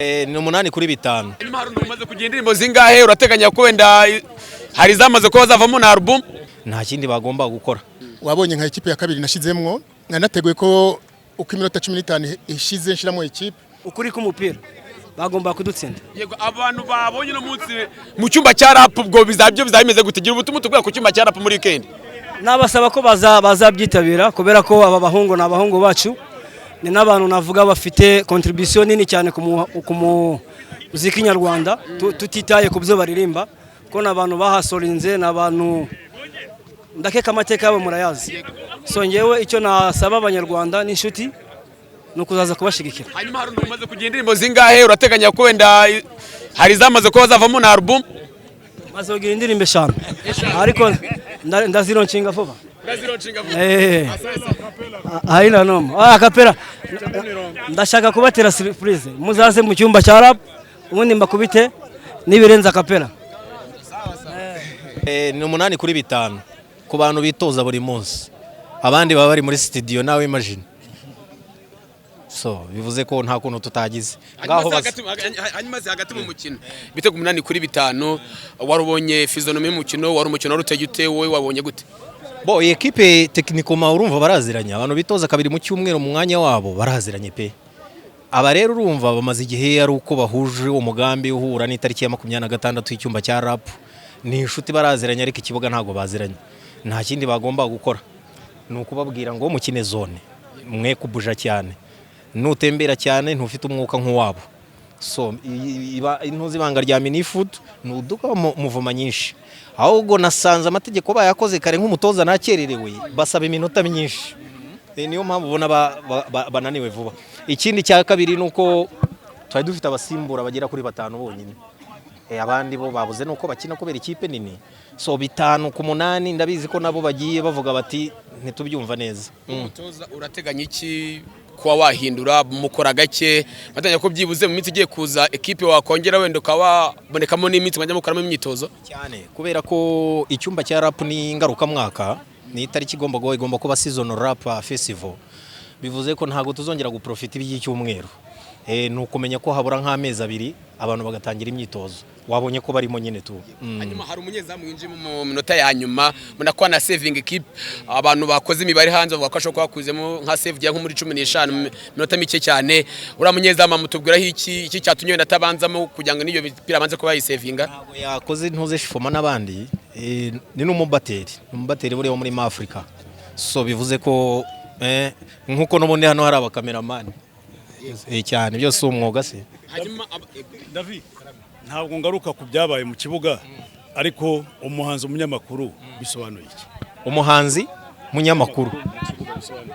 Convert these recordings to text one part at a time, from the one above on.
Ni 8-5. Nyuma hari umaze kugira indirimbo zingahe urateganya ko wenda hari zamaze ko bazavamo na album? Nta kindi bagomba gukora. Wabonye nka ikipe ya kabiri nashizemwo nanateguye ko uko iminota 15 ishize nshiramo ikipe ukuri k'umupira bagomba kudutsinda. Yego abantu babonye no munsi mu cyumba cya rap ubwo bizabyo bizameze gutegera ubutumwa tubwa ku cyumba cya rap muri weekend. Nabasaba ko bazabyitabira kubera ko aba bahungu n'abahungu bacu ni n'abantu navuga bafite contribution nini cyane ku muziki nyarwanda tutitaye ku byo baririmba ko n'abantu bahasorinze n'abantu ndakeka amateka yabo murayazi. So ngewe icyo nasaba abanyarwanda n'inshuti nukuzaza kubashigikira. Hanyuma hari umaze kugira indirimbo zingahe urateganya ko wenda hari zamaze ko bazavamo na album? Maze kugira indirimbo 5 ariko ndazironshinga vuba. Haina noma. Akapera. Ndashaka kubatera surprise. Muzaze mu cyumba cya rap ubundi mbakubite nibirenza akapera. Ni 8-5 ku bantu bitoza buri munsi. Abandi baba bari muri studio nawe imagine. So bivuze ko nta kuntu tutagize. Ngaho hanyuma hagati mu mukino bitego 8-5 warubonye physionomie mu mukino wari umukino rutegute wowe wabonye gute? Bo equipe techniquement urumva baraziranye abantu bitoza kabiri mu cyumweru mu mwanya wabo baraziranye pe. Aba rero urumva bamaze igihe ari uko bahuje umugambi uhura n'itariki ya 26 y'icyumba cya rap. Ni inshuti baraziranye ariko ikibuga ntago baziranye. Nta kindi bagomba gukora. Nuko babwira ngo mukine zone. Mwe kubuja cyane. Nutembera cyane ntufite umwuka nk'uwabo. So intuzi banga rya mini food nuduka muvuma nyinshi. Ahubwo nasanze amategeko bayakoze kare nk'umutoza nakererewe basaba iminota myinshi. Niyo mpamvu ubona bananiwe vuba. Ikindi cya kabiri nuko twari dufite abasimbura bagera kuri 5 bonyine. Abandi bo babuze nuko bakina kubera ikipe nini. So 5 ku 8 ndabizi ko nabo bagiye bavuga bati ntitubyumva neza. Umutoza urateganya iki kuba wahindura mukora gake batanya ko byibuze mu minsi igiye kuza equipe wakongera wenda ukabonekamo n'iminsi mwajya mukoramo imyitozo cyane kubera ko icyumba cya rap ni ngaruka mwaka ni itariki igomba kuba season rap festival bivuze ko ntago tuzongera guprofita iby'icyumweru nukumenya ko habura nk'amezi 2 abantu bagatangira imyitozo wabonye ko barimo nyene tu. Hanyuma hari umunyezamu winjye mu minota ya nyuma munakwa na saving equipe abantu bakoze imibare hanze bavuga ko ashobora kwakuzemo nka save nko muri 15 minota mike cyane ura munyezamu mutubwira iki cyatumye wenda tabanzamo kugira ngo niyo bipira banze ko bayisavinga ntabwo yakoze ntuze shifoma nabandi ni n'umubateri buri muri Africa so bivuze ko nkuko n'ubundi hano hari abakameramani cyane byose umwuga se. Hanyuma David ntabwo ngaruka ku byabaye mu kibuga ariko umuhanzi umunyamakuru bisobanuye iki? Umuhanzi munyamakuru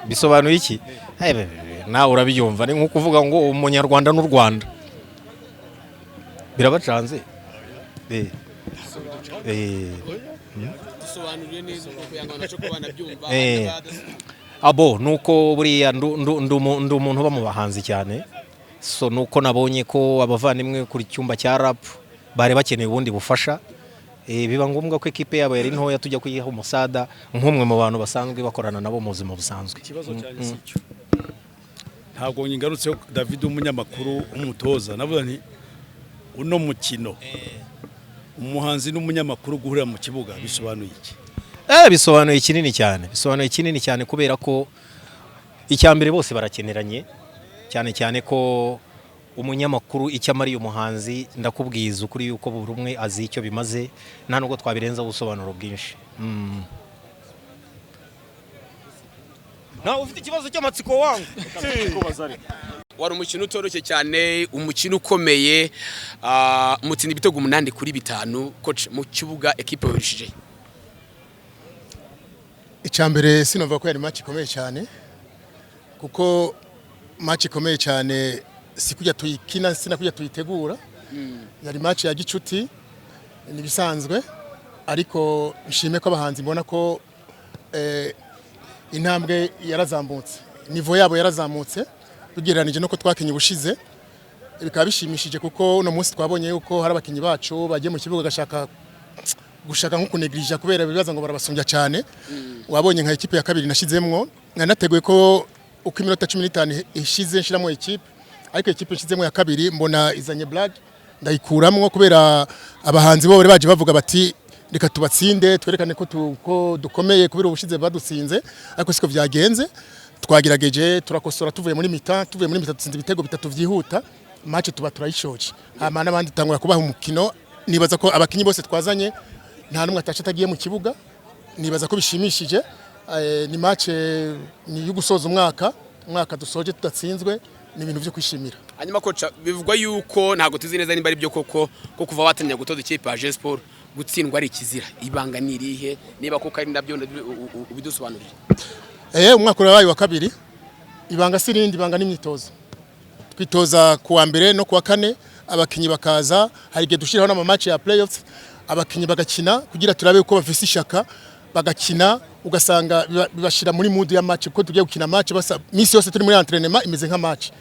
bisobanuye iki? Nawe urabyumva ni nko kuvuga ngo umunyarwanda n'u Rwanda birabacanze dusobanuriye neza uko yangana cyo kubana byumva abo nuko buriya ndu umuntu uba mu bahanzi cyane so nuko nabonye ko abavandimwe kuri cyumba cya rap bare bakeneye ubundi bufasha biba ngombwa ko equipe yabo yari ntoya tujya kuyiha umusada nk'umwe mu bantu basanzwe bakorana nabo mu buzima busanzwe. Ikibazo cyane sicyo ntabwo ngarutse David umunyamakuru umutoza navuga nti uno mukino umuhanzi n'umunyamakuru guhurira mu kibuga bisobanuye iki? Bisobanuye kinini cyane kubera ko icyambere bose barakeneranye cyane ko umunyamakuru icyamariye umuhanzi ndakubwiza ukuri yuko buri umwe azi icyo bimaze nta nubwo twabirenza ubusobanuro bwinshi. Nawe ufite ikibazo cy'amatsiko wangu wari umukino utoroshye cyane umukino ukomeye mutsinda ibitego 8-5 coach mu kibuga equipe yorishije. Icyambere sinumva ko yari match ikomeye cyane kuko match ikomeye cyane sikujya tuyikina sinakujya tuyitegura yari match ya gicuti nibisanzwe ariko nshime ko abahanzi mbona ko intambwe yarazambutse niveau yabo yarazamutse tugereranije no ko twakinye ubushize bikaba bishimishije kuko uno munsi twabonye yuko hari abakinyi bacu bagiye mu kibuga gushaka nko kunegrija kubera bibaza ngo barabasumbya cyane. Wabonye nka equipe ya kabiri nashizemwo nanateguye ko uko iminota 15 ishize nshiramo equipe ariko ekipe nshizemo ya kabiri mbona izanye blague ndayikuramwo kubera abahanzi bo baje bavuga bati reka tubatsinde twerekane ko dukomeye kubera ubushize badutsinze ariko siko vyagenze twagerageje turakosora tuvuye muri mita dutsinze ibitego bitatu vyihuta match tuba turayishoje hama n'abandi tangura kubaha umukino nibaza ko abakinyi bose twazanye nta numwe atacha tagiye mu kibuga nibaza ko bishimishije ni match ni yugusoza umwaka dusoje tudatsinzwe ni ibintu byo kwishimira. Hanyuma kocha bivugwa yuko ntago tuzi neza nimba ari byo koko ko kuva watanya gutoza ikipe ya J-Sport gutsindwa ari ikizira ibanga nirihe niba koko ari nabyo ubidusobanurire. Umwaka urabaye wa kabiri ibanga sirindi ibanga n'imyitozo twitoza kuwa mbere no kuwa kane abakinyi bakaza hari gihe dushiraho na match ya playoffs abakinyi bagakina kugira turabe uko bafise ishaka bagakina ugasanga bibashira muri mood ya match ko tugiye gukina match basa misi yose turi muri entraînement imeze nka match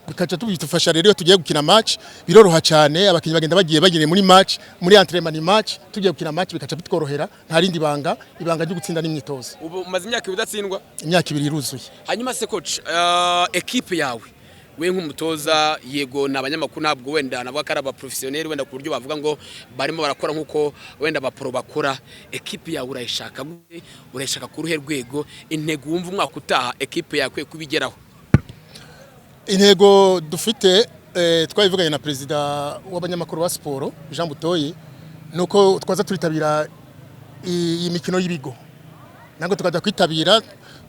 bikaca tubitufasha rero tugiye gukina match biroroha cyane abakinyi bagenda bagiye muri match muri entraînement ni match tugiye gukina match bikaca bitworohera nta rindi ibanga ryo gutsinda n'imyitozo. Ubu maze imyaka ibudatsindwa imyaka 2 iruzuye. Hanyuma se coach equipe yawe we nk'umutoza yego nabanyamakuru ntabwo wenda navuga ko ari aba professionnel wenda ku buryo bavuga ngo barimo barakora nkuko wenda ba pro bakora equipe yawe urayishaka ku ruhe rwego intego wumva umwaka utaha equipe yakwe kubigeraho. Intego dufite twabivuganye na president w'abanyamakuru wa sport Jean Butoyi nuko twaza turitabira iyi mikino y'ibigo nango tukaja kwitabira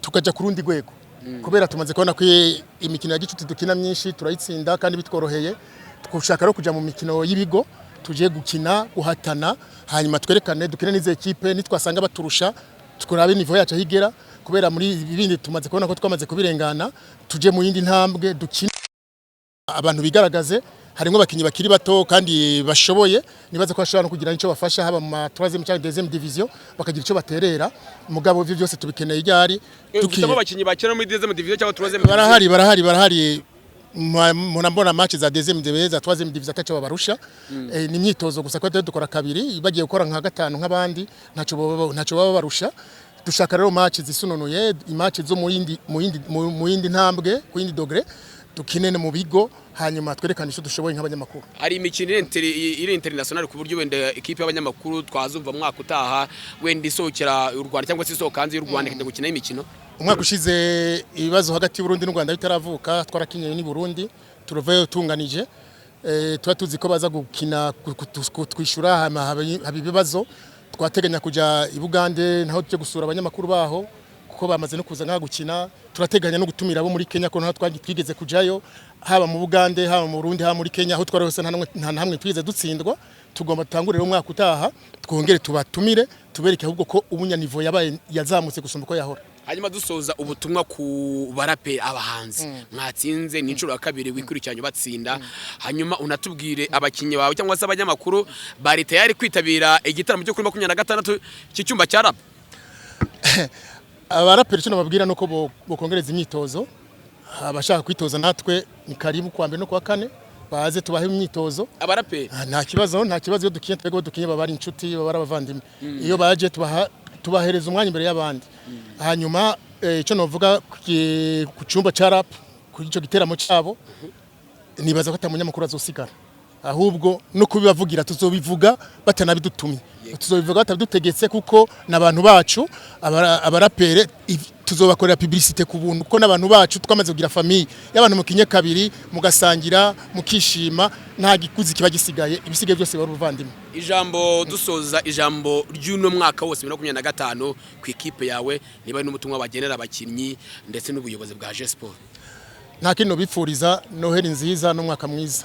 tukaja ku rundi rwego kubera tumaze kubona ko imikino ya gicuti dukina myinshi turayitsinda kandi bitworoheye twushaka ro kuja mu mikino y'ibigo tuje gukina guhatana hanyuma twerekane dukine n'ize equipe nitwasanga baturusha tukurabe niveau yacu higera kubera muri ibindi tumaze kubona ko twamaze kubirengana tuje mu yindi ntambwe dukina abantu bigaragaze harimo bakinyi bakiri bato kandi bashoboye nibaza ko bashobora no kugira icyo bafasha haba mu 3e cyangwa 2e division bakagira icyo baterera mugabo byo byose tubikeneye iryari dukiyemo bakinyi bakina muri 2e division cyangwa 3e barahari mbona match za 2e division za 3e division atacho babarusha ni myitozo gusa ko dukora kabiri bagiye gukora nka gatanu nk'abandi ntacho baba barusha dushaka rero match zisunonuye match zo mu yindi ntambwe ku yindi dogre dukinene mu bigo hanyuma twerekana icyo dushoboye nk'abanyamakuru. Hari imikino iri international ku buryo wenda equipe y'abanyamakuru twazumva mwaka utaha wenda isokera u Rwanda cyangwa se isoka hanze y'u Rwanda kenda gukina imikino. Umwaka ushize ibibazo hagati y'u Burundi n'u Rwanda bitaravuka twarakinye ni Burundi turuvayo tunganije tuba tuzi ko baza gukina twishura haba ibibazo twateganya kuja i Bugande naho tuje gusura abanyamakuru baho kuko bamaze no kuza gukina turateganya no gutumira abo muri Kenya ko naho twigeze kujayo haba mu Bugande haba mu Burundi haba muri Kenya aho twarose nta hamwe twigeze dutsindwa tugomba tutangurira umwaka utaha twongere tubatumire tubereke ahubwo ko ubunyanivo yabaye yazamutse gusumba ko yahora. Hanyuma dusoza ubutumwa ku barape abahanzi mwatsinze ni incuro ya kabiri wikurikiranye batsinda hanyuma unatubwire abakinyi bawe cyangwa se abanyamakuru bari tayari kwitabira igitaramo cyo kuri 26 cy'icyumba cya rap. Abaraperi cyo nababwira nuko bokongereza imyitozo abashaka kwitoza natwe ni karibu kwa mbere no kwa kane baze tubahe imyitozo abaraperi nta kibazo iyo dukinye babari inshuti babara abavandimwe iyo baje tubahereza umwanya imbere y'abandi hanyuma icyo novuga ku cyumba cya rap ku cyo giteramo cyabo nibaza ko atamunyamakuru azosigara ahubwo no kubibavugira tuzobivuga batanabidutumye tuzobivuga batadutegetse kuko nabantu bacu abarapere tuzobakorera publicité ku buntu ko nabantu bacu twamaze kugira famille y'abantu mukinye kabiri mugasangira mukishima nta gikuzi kiba gisigaye ibisigaye byose bari ubuvandimwe. Ijambo dusoza ijambo ry'uno mwaka wose 2025 ku equipe yawe niba n'umutumwa bagenera abakinyi ndetse n'ubuyobozi bwa J-Sport. Nta kintu bipfuriza Noheli nziza no mwaka mwiza.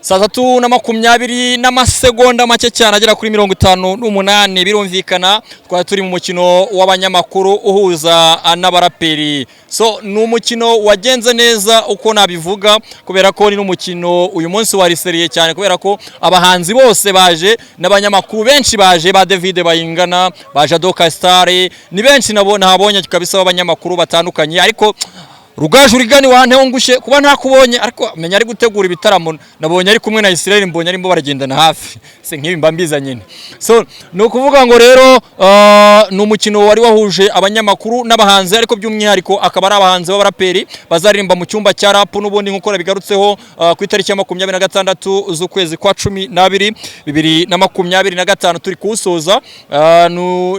Saa 3:20 n'amasegonda make cyane agera kuri 58 birumvikana twari turi mu mukino w'abanyamakuru uhuza n'abaraperi. So ni umukino wagenze neza uko nabivuga kubera ko ni umukino uyu munsi wariseriye cyane kubera ko abahanzi bose baje n'abanyamakuru benshi baje ba David Bayingana baje Doka Star ni benshi nabonye kabisa abanyamakuru batandukanye ariko Rugaju rigani wantewungushe kuba ntakubonye ariko menya ari gutegura ibitaramo nabonye ari kumwe na Israel mbonye arimo baragendana hafi se nkibi mbambiza nyine so no kuvuga ngo rero no mukino wari wahuje abanyamakuru n'abahanzi ariko by'umwihariko akaba ari abahanzi b'abaraperi bazaririmba mu cyumba cya rap n'ubundi nkuko bigarutseho ku itariki ya 26 z'ukwezi kwa 12 2025 turi kusoza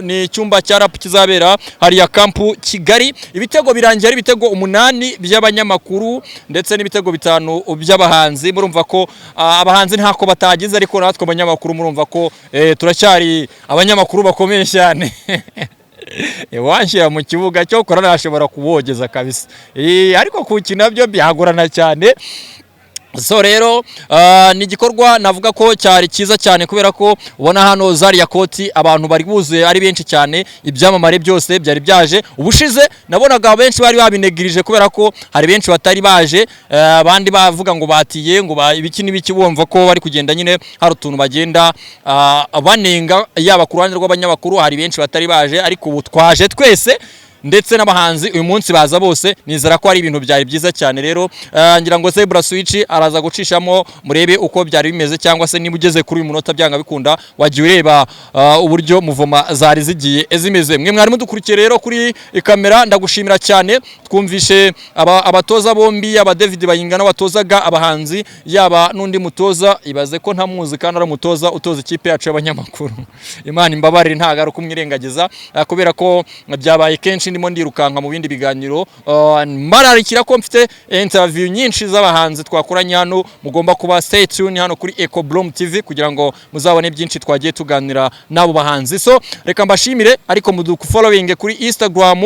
ni icyumba cya rap kizabera hari ya kampu Kigali ibitego birangiye ari ibitego 8 by'abanyamakuru ndetse n'ibitego 5 by'abahanzi murumva ko abahanzi ntako batagize ariko natwe abanyamakuru murumva ko turacyari abanyamakuru bakomeye cyane wanshira mu kibuga cyo korana ashobora kubogeza kabisa ariko kukina byo byagorana cyane so rero ni igikorwa navuga ko cyari cyiza cyane kubera ko ubona hano Zaria Koti abantu bari buzuye ari benshi cyane ibyamamare byose byari byaje ubushize nabonaga benshi bari babinegirije kubera ko hari benshi batari baje abandi bavuga ngo batiye ngo ibiki n'ibiki bumva ko bari kugenda nyine hari utuntu bagenda banenga yaba ku ruhande rw'abanyamakuru hari benshi batari baje ariko ubu twaje twese ndetse n'abahanzi uyu munsi baza bose nizera ko ari ibintu byari byiza cyane rero ngira ngo Zebra Switch araza gucishamo murebe uko byari bimeze cyangwa se niba ugeze kuri uyu munota byanga bikunda wagiye ureba uburyo muvoma zari zigiye ezimeze mwe mwari mudukurikiye rero kuri kamera ndagushimira cyane twumvishe abatoza bombi aba David Bayingana watozaga abahanzi yaba nundi mutoza ibaze ko ntamuzi kandi ari umutoza utoza ikipe yacu y'abanyamakuru Imana imbabarire ntaga kumwirengagiza kubera ko byabaye kenshi ndimo ndirukanka mu bindi biganiro mararikira ko mfite interview nyinshi z'abahanzi twakoranye hano mugomba kuba stay tuned hano kuri Eco Bloom TV kugira ngo muzabone byinshi twagiye tuganira nabo bahanzi so reka mbashimire ariko muduku following kuri Instagram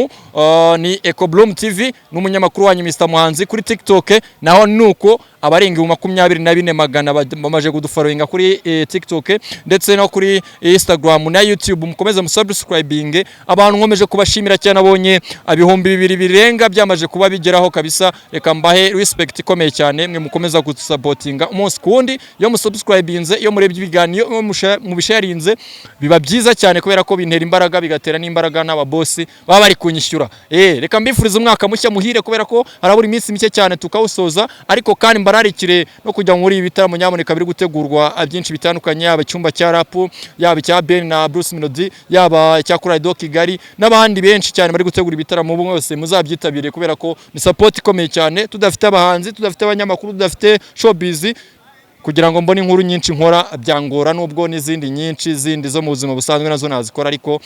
ni Eco Bloom TV n'umunyamakuru wanyu Mr Muhanzi kuri TikTok naho nuko abarenga 24,400 bamaje kudufollowinga kuri TikTok ndetse no kuri Instagram na YouTube mukomeze musubscribing abantu nkomeje kubashimira cyane abonye ibihumbi 2 birenga byamaje kuba bigeraho kabisa reka mbahe respect ikomeye cyane mwe mukomeza gusupportinga umunsi kundi yo musubscribinze iyo murebye ibiganiro mu bisharinze biba byiza cyane kubera ko bintera imbaraga bigatera n'imbaraga n'ababosi baba bari kunyishyura reka mbifuriza umwaka mushya muhire kubera ko harabura iminsi mike cyane tukawusoza ariko kandi mbararikire no kujya muri ibitaramo nyamuneka biri gutegurwa byinshi bitandukanye yaba icyumba cya rap yaba icya Ben na Bruce Melody yaba icya Kuraido Kigali n'abandi benshi cyane bari gutegura ibitaramo bose muzabyitabire kubera ko ni support ikomeye cyane tudafite abahanzi tudafite abanyamakuru tudafite showbiz kugira ngo mbone inkuru nyinshi nkora byangora nubwo n'izindi nyinshi zindi zo mu buzima busanzwe nazo nazikora ariko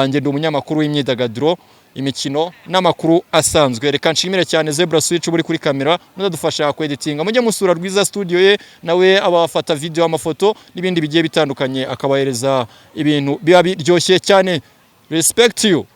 nge ndi umunyamakuru w'imyidagaduro imikino n'amakuru asanzwe reka nshimire cyane Zebra Switch buri kuri kamera muzadufasha ku editinga mujye musura Rwiza studio ye nawe abafata video amafoto n'ibindi bigiye bitandukanye akabahereza ibintu biba biryoshye cyane respect you